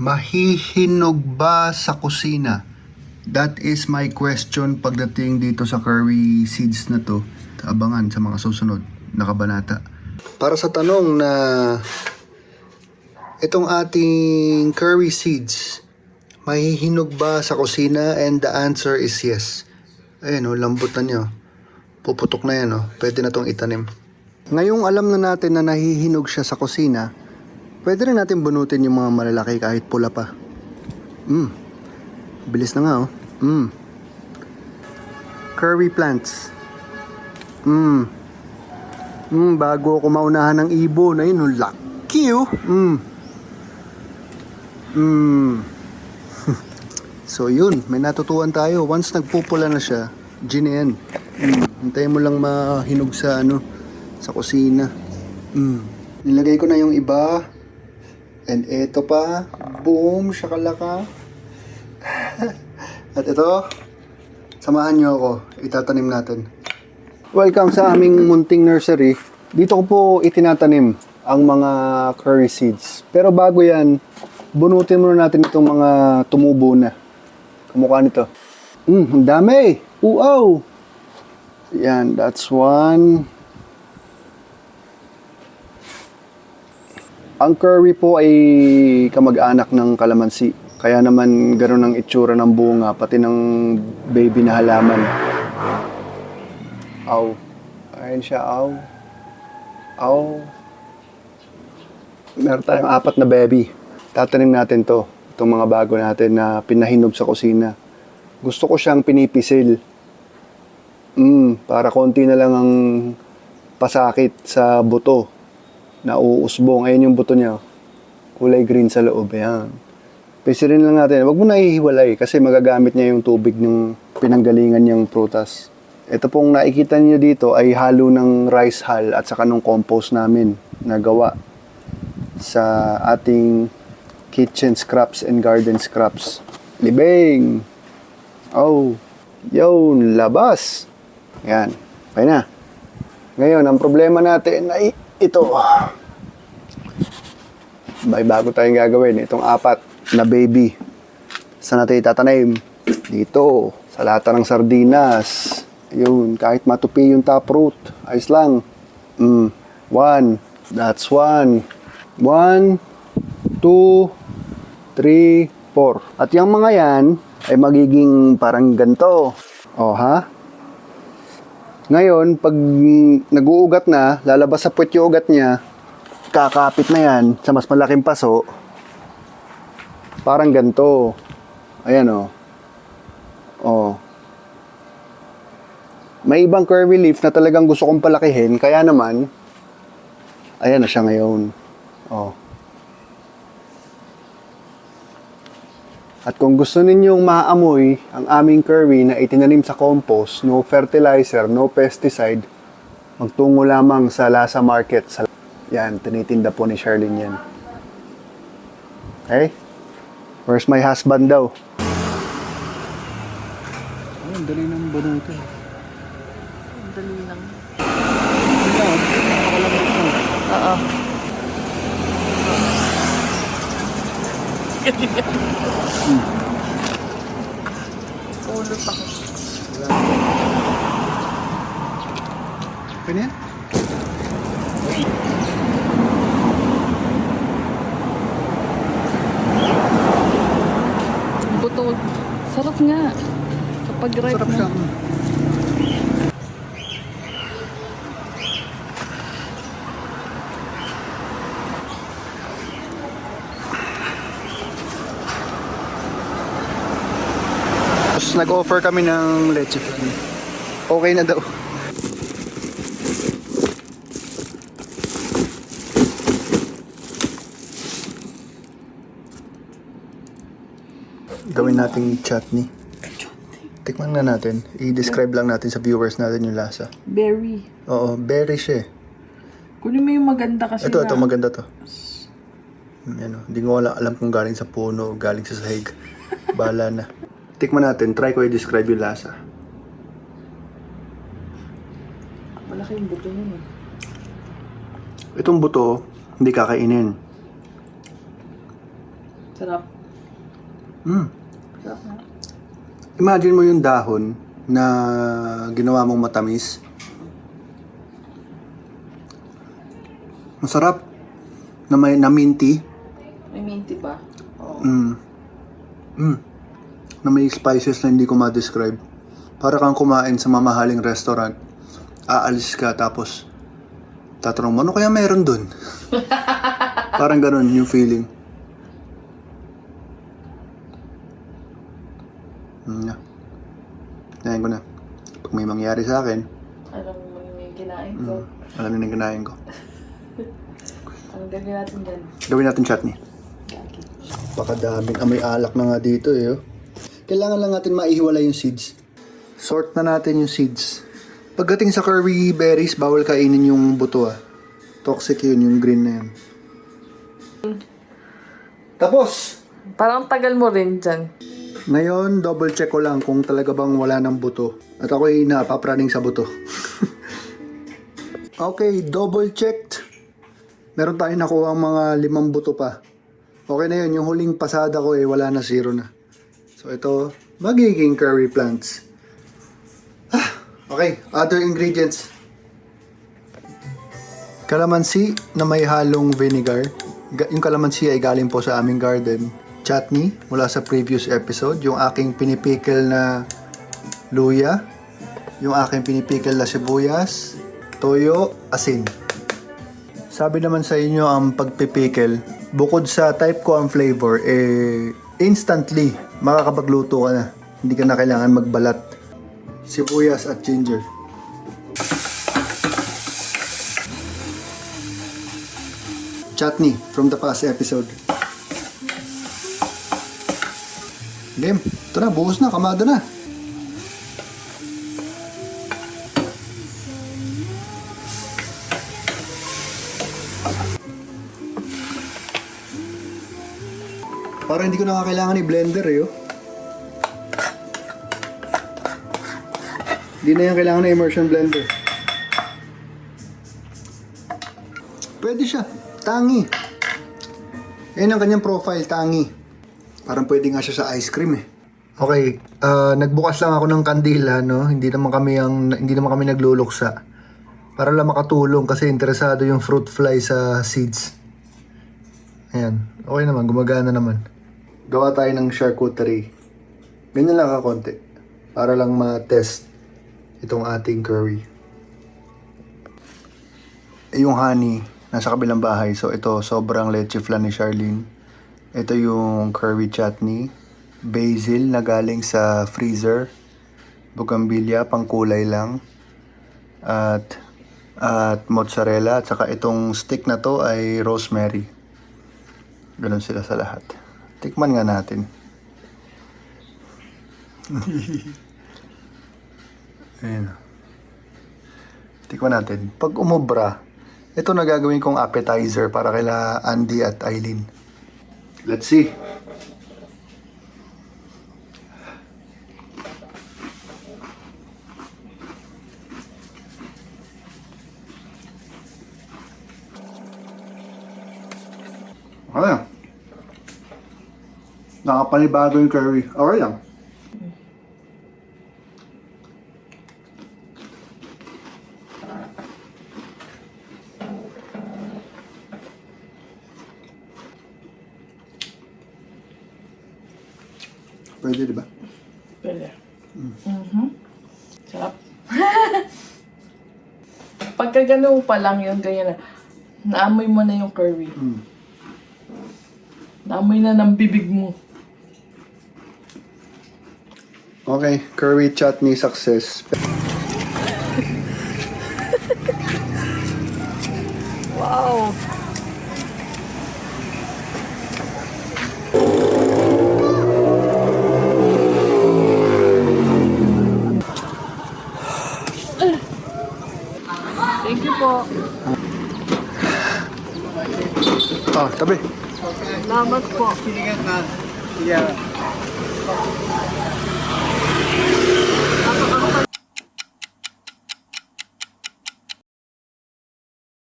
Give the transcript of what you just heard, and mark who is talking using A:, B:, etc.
A: Mahihinog ba sa kusina? That is my question pagdating dito sa curry seeds na to. Abangan sa mga susunod na kabanata. Para sa tanong na itong ating curry seeds, mahihinog ba sa kusina? And the answer is yes. Ayan o, lambutan nyo. Puputok na yan o. Pwede na tong itanim. Ngayong alam na natin na nahihinog siya sa kusina, pwede rin natin bunutin yung mga malalaki kahit pula pa. Bilis na nga oh. Curry plants. Bago ako maunahan ng ibon, ayun oh, lucky oh. So yun, may natutuhan tayo. Once nagpupula na siya, gin yan. Hintayin mo lang mahinog sa sa kusina. Nilagay ko na yung iba. And eto pa. Boom, shakalaka. At ito, samahan nyo ako. Itatanim natin. Welcome sa aming munting nursery. Dito ko po itinatanim ang mga curry seeds. Pero bago yan, bunutin muna natin itong mga tumubo na. Kamukha nito. Ang dami! Wow! Yan, that's one. Ang curry po ay kamag-anak ng kalamansi. Kaya naman gano'n ang itsura ng bunga, pati ng baby na halaman. Aw. Ayan siya, aw. Aw. Meron tayong 4 na baby. Tatanim natin to. Itong mga bago natin na pinahinog sa kusina. Gusto ko siyang pinipisil. Para konti na lang ang pasakit sa buto. Nauusbong. Ayan yung buto niya. Kulay green sa loob. Ayan. Pisilin lang natin. Huwag mo na ihiwalay kasi magagamit niya yung tubig ng pinanggalingan niyang prutas. Ito pong nakikita niyo dito ay halo ng rice hull at saka ng compost namin na gawa sa ating kitchen scraps and garden scraps. Libing! Oh! Yun! Labas! Yan. Okay na. Ngayon, ang problema natin ay ito. May bago tayong gagawin. Itong 4 na baby. Saan natin itatanim? Dito. Sa lata ng sardinas. Yun. Kahit matupi yung taproot. Ayos lang. 1. That's 1. 1, 2, 3, 4. At yung mga yan ay magiging parang ganito. O ha? Ngayon, pag nag-uugat na, lalabas sa puwet yung ugat niya, kakapit na yan sa mas malaking paso. Parang ganito. Ayan o. O. May ibang curvy leaf na talagang gusto kong palakihin, kaya naman, ayan na siya ngayon. O. At kung gusto ninyong maamoy ang aming curry na itinanim sa compost, no fertilizer, no pesticide, magtungo lamang sa Lasa Market. Yan, tinitinda po ni Charlene yan. Okay? Where's my husband daw? Oh, ang dali ng bunutin.
B: Ang dali lang.
A: Oo.
B: Ulot ako.
A: Pwede yan?
B: Buto. Sarap nga. Kapag ripe
A: Sarap
B: na.
A: siya. Nag-offer kami ng leche flan. Okay na daw. Gawin nating chutney. Tikman na natin. I-describe lang natin sa viewers natin yung lasa.
B: Berry.
A: Oo, berry siya.
B: Kunin mo yung maganda kasi
A: Ito maganda to. Yan, hindi ko alam kung galing sa puno o galing sa sahig. Bahala na. Tikman natin. Try ko i-describe yung lasa.
B: Malaki yung buto nun eh.
A: Itong buto, hindi kakainin.
B: Sarap.
A: Mm.
B: Sarap nga.
A: Imagine mo yung dahon na ginawa mong matamis. Masarap. Na minty.
B: May minty pa. Oo.
A: Na may spices na hindi ko ma-describe. Para kang kumain sa mamahaling restaurant. Aalis ka tapos tatanong mo, ano kaya meron dun? Parang ganun yung feeling. Ngayon ko na. Pag may mangyari sa akin,
B: Alam mo yung kinain ko.
A: alam niyo na yung ginahin ko.
B: Anong gagawin natin dyan?
A: Gawin natin chutney.
B: Gagi.
A: Pakadaming amoy alak na nga dito eh. Oh. Kailangan lang natin maihiwalay yung seeds. Sort na natin yung seeds. Pagdating sa curry berries, bawal kainin yung buto ah. Toxic yun, yung green na yun. Tapos!
B: Parang tagal mo rin dyan.
A: Ngayon, double check ko lang kung talaga bang wala ng buto. At ako'y napapraning sa buto. Okay, double checked. Meron tayong nakuha ang mga 5 buto pa. Okay na yun, yung huling pasada ko eh, wala na, 0 na. So ito, magiging curry plants. Okay, other ingredients. Kalamansi na may halong vinegar. Yung kalamansi ay galing po sa aming garden. Chutney mula sa previous episode. Yung aking pinipikil na luya. Yung aking pinipikil na sibuyas. Toyo, asin. Sabi naman sa inyo ang pagpipikil, bukod sa type ko ang flavor, instantly makakapagluto ka na. Hindi ka na kailangan magbalat. Sibuyas at ginger. Chutney from the past episode. Game. Ito na, buhos na, kamado na. Parang hindi ko na kailangan i-blender eh. Oh. Hindi na yan kailangan na immersion blender. Pwede siya. Tangi. Yan ang kanyang profile, tangi. Parang pwede nga siya sa ice cream eh. Okay, nagbukas lang ako ng kandila, no? Hindi naman kami nagluluksa. Para lang makatulong kasi interesado yung fruit fly sa seeds. Ayan. Okay naman, gumagana naman. Gawa tayo ng charcuterie. Ganyan lang kakonti. Para lang ma-test itong ating curry. Yung honey, nasa kabilang bahay. So ito, sobrang leche flan ni Charlene. Ito yung curry chutney. Basil na galing sa freezer. Bougainvillea, pangkulay lang. At mozzarella. At saka itong stick na to ay rosemary. Ganun sila sa lahat. Tikman nga natin. Ayan. Tikman natin. Pag umubra, ito na gagawin kong appetizer para kila Andy at Eileen. Let's see. Okay. Nakapanibago yung curry. Okay lang. Pwede, di ba?
B: Pwede. Sarap. Pagka ganun pa lang yun, ganyan na. Naamoy mo na yung curry. Naamoy na ng bibig mo.
A: Okay, curry chutney success.
B: Wow! Thank you po.
A: Tabi.
B: Salamat po.
A: Yeah.